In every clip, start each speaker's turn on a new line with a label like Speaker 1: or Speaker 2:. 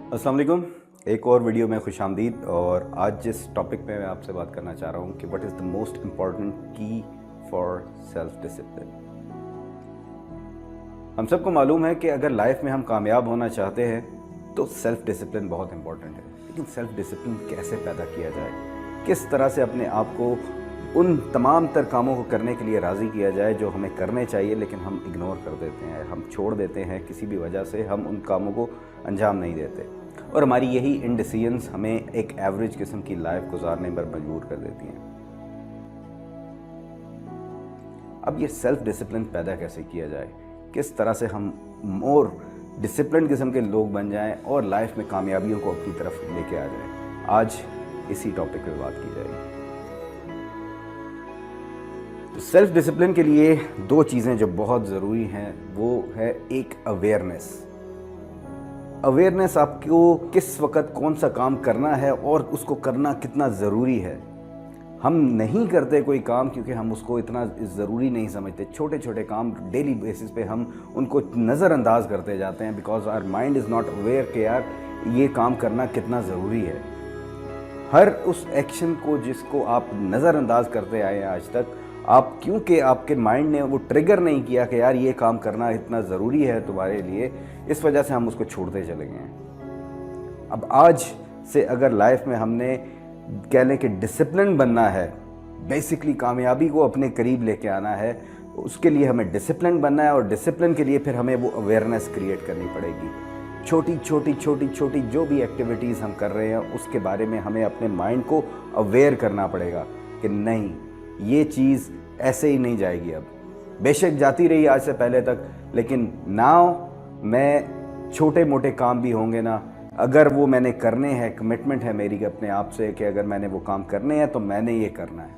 Speaker 1: अस्सलाम वालेकुम। एक और वीडियो में खुश आमदीद। और आज जिस टॉपिक पे मैं आपसे बात करना चाह रहा हूँ कि what is the most important की फॉर सेल्फ डिसिप्लिन। हम सबको मालूम है कि अगर लाइफ में हम कामयाब होना चाहते हैं तो सेल्फ डिसिप्लिन बहुत इम्पॉर्टेंट है। लेकिन सेल्फ डिसिप्लिन कैसे पैदा किया जाए, किस तरह से अपने आप को उन तमाम तर कामों को करने के लिए राज़ी किया जाए जो हमें करने चाहिए लेकिन हम इग्नोर कर देते हैं, हम छोड़ देते हैं, किसी भी वजह से हम उन कामों को अंजाम नहीं देते और हमारी यही इंडिसीजेंस हमें एक एवरेज किस्म की लाइफ गुजारने पर मजबूर कर देती हैं। अब ये सेल्फ डिसिप्लिन पैदा कैसे किया जाए, किस तरह से हम मोर डिसिप्लिन किस्म के लोग बन जाएं और लाइफ में कामयाबियों को अपनी तरफ लेके आ जाएं, आज इसी टॉपिक पे बात की जाएगी। तो सेल्फ डिसिप्लिन के लिए दो चीज़ें जो बहुत ज़रूरी हैं वो है एक अवेयरनेस आपको किस वक्त कौन सा काम करना है और उसको करना कितना ज़रूरी है। हम नहीं करते कोई काम क्योंकि हम उसको इतना ज़रूरी नहीं समझते। छोटे छोटे काम डेली बेसिस पे हम उनको नज़रअंदाज करते जाते हैं because our mind is not aware कि यार ये काम करना कितना ज़रूरी है। हर उस एक्शन को जिसको आप नज़रअंदाज करते आए हैं आज तक, आप क्योंकि आपके माइंड ने वो ट्रिगर नहीं किया कि यार ये काम करना इतना ज़रूरी है तुम्हारे लिए, इस वजह से हम उसको छोड़ते चले गए हैं। अब आज से अगर लाइफ में हमने कह लें कि डिसिप्लिन बनना है, बेसिकली कामयाबी को अपने करीब लेके आना है, उसके लिए हमें डिसिप्लिन बनना है और डिसिप्लिन के लिए फिर हमें वो अवेयरनेस क्रिएट करनी पड़ेगी। छोटी छोटी जो भी एक्टिविटीज़ हम कर रहे हैं उसके बारे में हमें अपने माइंड को अवेयर करना पड़ेगा कि नहीं, ये चीज़ ऐसे ही नहीं जाएगी। अब बेशक जाती रही आज से पहले तक, लेकिन नाउ मैं छोटे मोटे काम भी होंगे ना, अगर वो मैंने करने हैं, कमिटमेंट है मेरी अपने आप से कि अगर मैंने वो काम करने हैं तो मैंने ये करना है।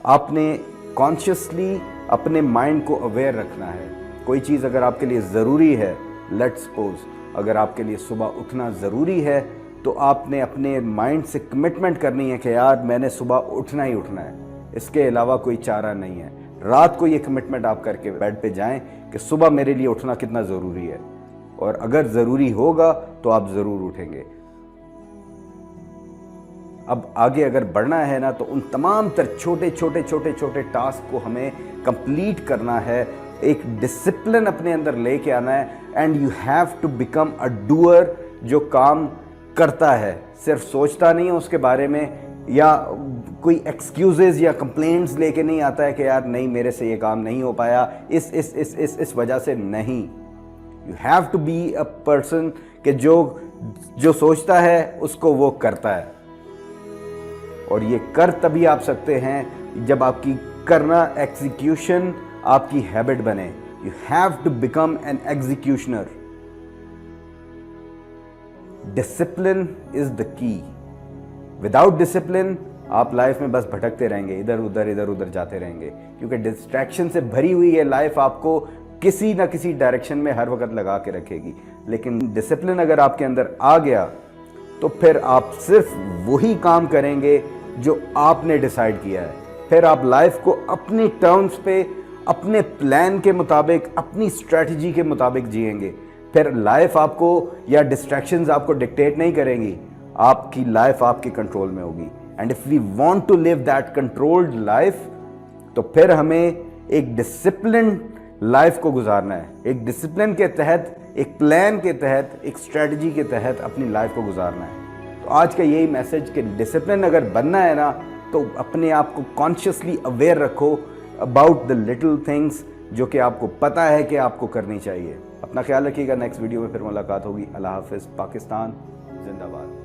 Speaker 1: आपने कॉन्शियसली अपने माइंड को अवेयर रखना है। कोई चीज़ अगर आपके लिए ज़रूरी है, लेट्स सपोज अगर आपके लिए सुबह उठना ज़रूरी है तो आपने अपने माइंड से कमिटमेंट करनी है कि यार मैंने सुबह उठना ही उठना है, इसके अलावा कोई चारा नहीं है। रात को ये कमिटमेंट आप करके बेड पे जाएं कि सुबह मेरे लिए उठना कितना ज़रूरी है और अगर ज़रूरी होगा तो आप ज़रूर उठेंगे। अब आगे अगर बढ़ना है ना तो उन तमाम तर छोटे टास्क को हमें कंप्लीट करना है, एक डिसिप्लिन अपने अंदर लेके आना है। And you have to become a doer, जो काम करता है, सिर्फ सोचता नहीं है उसके बारे में या कोई एक्सक्यूजेज या कंप्लेंट्स लेके नहीं आता है कि यार नहीं मेरे से ये काम नहीं हो पाया इस वजह से। नहीं, you have to be a person कि जो सोचता है उसको वो करता है। और ये कर तभी आप सकते हैं जब आपकी करना एग्जीक्यूशन आपकी हैबिट बने। You have to become an executioner. Discipline is the key. Without discipline आप लाइफ में बस भटकते रहेंगे, इधर उधर जाते रहेंगे, क्योंकि डिस्ट्रैक्शन से भरी हुई है लाइफ, आपको किसी ना किसी डायरेक्शन में हर वक्त लगा के रखेगी। लेकिन डिसिप्लिन अगर आपके अंदर आ गया तो फिर आप सिर्फ वही काम करेंगे जो आपने डिसाइड किया है। फिर आप लाइफ को अपनी टर्म्स पे, अपने प्लान के मुताबिक, अपनी स्ट्रेटजी के मुताबिक जिएंगे। फिर लाइफ आपको या डिस्ट्रैक्शंस आपको डिक्टेट नहीं करेंगी, आपकी लाइफ आपके कंट्रोल में होगी। And if we want to live that controlled life तो फिर हमें एक डिसिप्लिन लाइफ को गुजारना है। एक डिसिप्लिन के तहत, एक प्लान के तहत, एक स्ट्रेटजी के तहत अपनी लाइफ को गुजारना है। तो आज का यही मैसेज कि डिसिप्लिन अगर बनना है ना तो अपने आप को कॉन्शियसली अवेयर रखो अबाउट द लिटिल थिंग्स जो कि आपको पता है कि आपको करनी चाहिए। अपना ख्याल रखिएगा। नेक्स्ट वीडियो में फिर मुलाकात होगी। अल्लाह हाफिज़। पाकिस्तान जिंदाबाद।